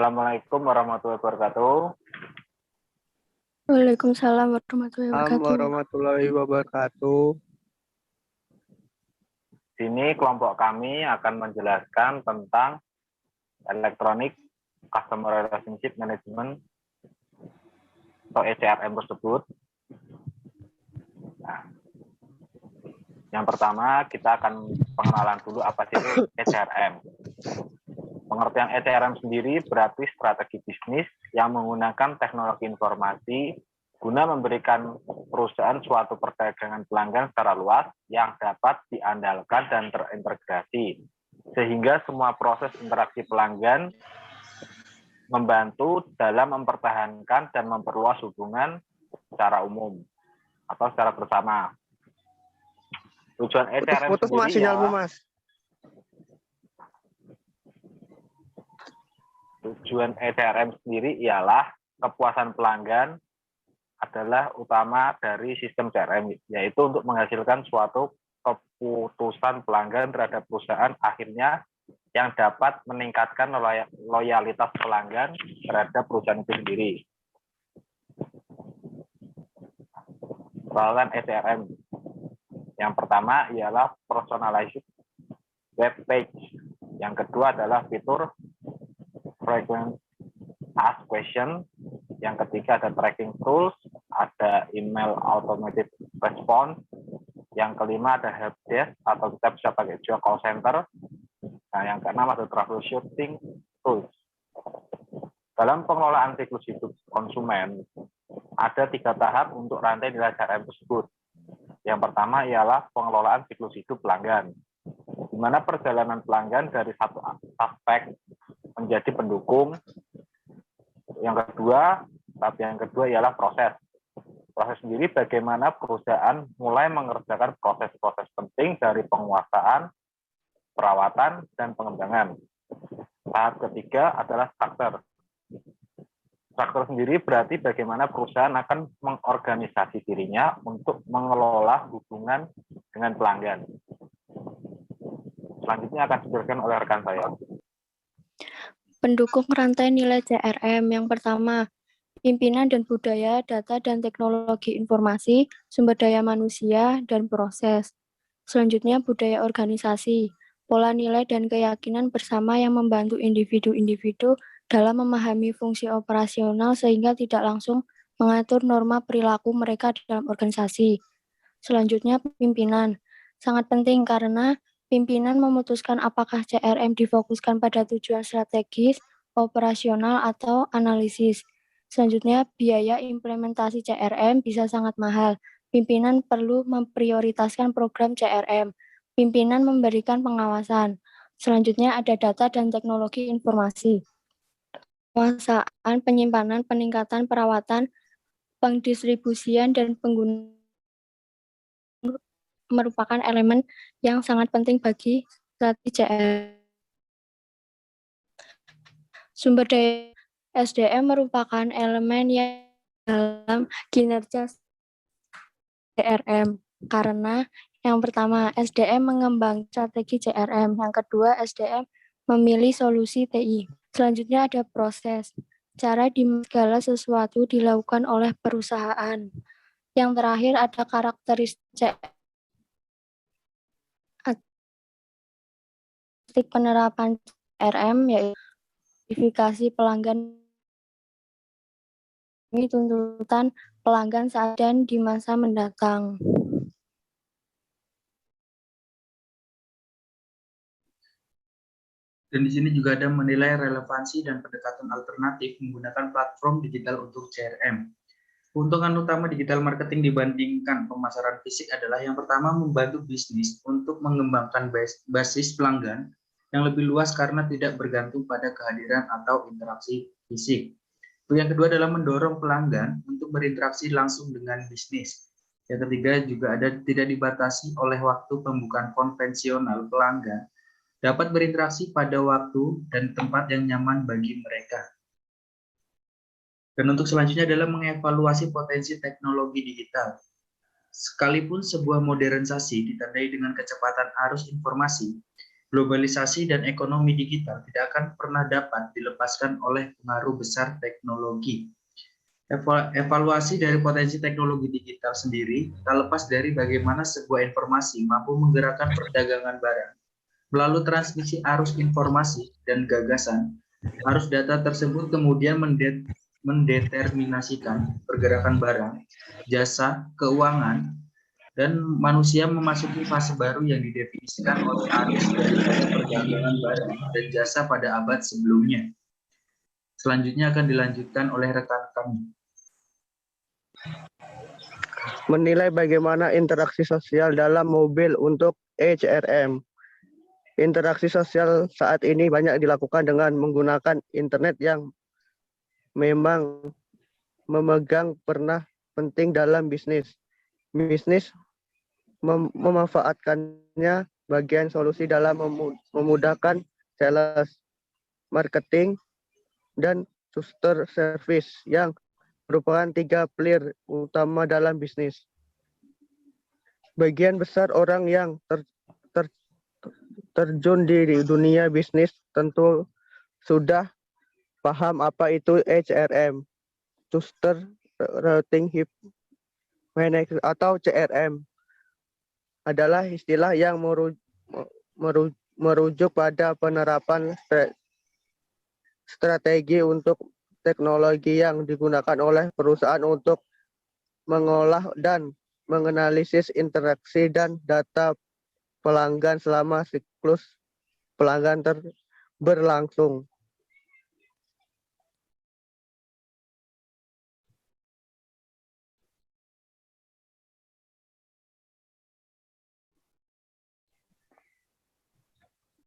Assalamualaikum warahmatullahi wabarakatuh. Waalaikumsalam warahmatullahi Assalamualaikum wabarakatuh. warahmatullahi wabarakatuh. Sini kelompok kami akan menjelaskan tentang Electronic Customer Relationship Management atau ECRM tersebut. Nah, yang pertama kita akan pengenalan dulu apa sih itu ECRM. Pengertian ECRM sendiri berarti strategi bisnis yang menggunakan teknologi informasi guna memberikan perusahaan suatu perdagangan pelanggan secara luas yang dapat diandalkan dan terintegrasi. Sehingga semua proses interaksi pelanggan membantu dalam mempertahankan dan memperluas hubungan secara umum atau secara bersama. Tujuan ECRM Putus sendiri mas sinyalmu mas. Tujuan ECRM sendiri ialah kepuasan pelanggan adalah utama dari sistem CRM, yaitu untuk menghasilkan suatu keputusan pelanggan terhadap perusahaan akhirnya yang dapat meningkatkan loyalitas pelanggan terhadap perusahaan itu sendiri. Peralatan ECRM yang pertama ialah personalized web page, yang kedua adalah fitur frequent ask question, yang ketiga ada tracking tools, ada email automated response, yang kelima ada helpdesk atau kita bisa pakai juga call center, nah yang keenam ada troubleshooting tools. Dalam pengelolaan siklus hidup konsumen ada 3 tahap untuk rantai nilai CRM tersebut. Yang pertama ialah pengelolaan siklus hidup pelanggan, di mana perjalanan pelanggan dari satu aspek menjadi pendukung. Yang kedua, tahap yang kedua ialah proses. Proses sendiri bagaimana perusahaan mulai mengerjakan proses-proses penting dari penguasaan, perawatan, dan pengembangan. Tahap ketiga adalah struktur. Struktur sendiri berarti bagaimana perusahaan akan mengorganisasi dirinya untuk mengelola hubungan dengan pelanggan. Selanjutnya akan dijelaskan oleh rekan saya. Pendukung rantai nilai CRM yang pertama, pimpinan dan budaya, data dan teknologi informasi, sumber daya manusia, dan proses. Selanjutnya, budaya organisasi, pola nilai dan keyakinan bersama yang membantu individu-individu dalam memahami fungsi operasional sehingga tidak langsung mengatur norma perilaku mereka dalam organisasi. Selanjutnya, pimpinan. Sangat penting karena pimpinan memutuskan apakah CRM difokuskan pada tujuan strategis, operasional, atau analisis. Selanjutnya, biaya implementasi CRM bisa sangat mahal. Pimpinan perlu memprioritaskan program CRM. Pimpinan memberikan pengawasan. Selanjutnya, ada data dan teknologi informasi. Penguasaan, penyimpanan, peningkatan, perawatan, pendistribusian, dan penggunaan merupakan elemen yang sangat penting bagi strategi CRM. Sumber daya SDM merupakan elemen yang dalam kinerja CRM karena yang pertama SDM mengembang strategi CRM, yang kedua SDM memilih solusi TI. Selanjutnya ada proses, cara di segala sesuatu dilakukan oleh perusahaan. Yang terakhir ada karakteristik penerapan CRM, yaitu verifikasi pelanggan, ini tuntutan pelanggan saat dan di masa mendatang. Dan di sini juga ada menilai relevansi dan pendekatan alternatif menggunakan platform digital untuk CRM. Keuntungan utama digital marketing dibandingkan pemasaran fisik adalah yang pertama membantu bisnis untuk mengembangkan basis pelanggan yang lebih luas karena tidak bergantung pada kehadiran atau interaksi fisik. Yang kedua adalah mendorong pelanggan untuk berinteraksi langsung dengan bisnis. Yang ketiga juga ada tidak dibatasi oleh waktu pembukaan konvensional, pelanggan dapat berinteraksi pada waktu dan tempat yang nyaman bagi mereka. Dan untuk selanjutnya adalah mengevaluasi potensi teknologi digital. Sekalipun sebuah modernisasi ditandai dengan kecepatan arus informasi, Globalisasi dan ekonomi digital tidak akan pernah dapat dilepaskan oleh pengaruh besar teknologi. Evaluasi dari potensi teknologi digital sendiri tak lepas dari bagaimana sebuah informasi mampu menggerakkan perdagangan barang. Melalui transmisi arus informasi dan gagasan, arus data tersebut kemudian mendeterminasikan pergerakan barang, jasa, keuangan, dan manusia memasuki fase baru yang didefinisikan oleh arus daripada perdagangan barang dan jasa pada abad sebelumnya. Selanjutnya akan dilanjutkan oleh rekan kami. Menilai bagaimana interaksi sosial dalam mobil untuk HRM. Interaksi sosial saat ini banyak dilakukan dengan menggunakan internet yang memang memegang peran penting dalam bisnis. Bisnis memanfaatkannya bagian solusi dalam memudahkan sales, marketing, dan customer service yang merupakan 3 pilar utama dalam bisnis. Bagian besar orang yang terjun di dunia bisnis tentu sudah paham apa itu HRM, Customer Relationship Management atau CRM. Adalah istilah yang merujuk pada penerapan strategi untuk teknologi yang digunakan oleh perusahaan untuk mengolah dan menganalisis interaksi dan data pelanggan selama siklus pelanggan berlangsung.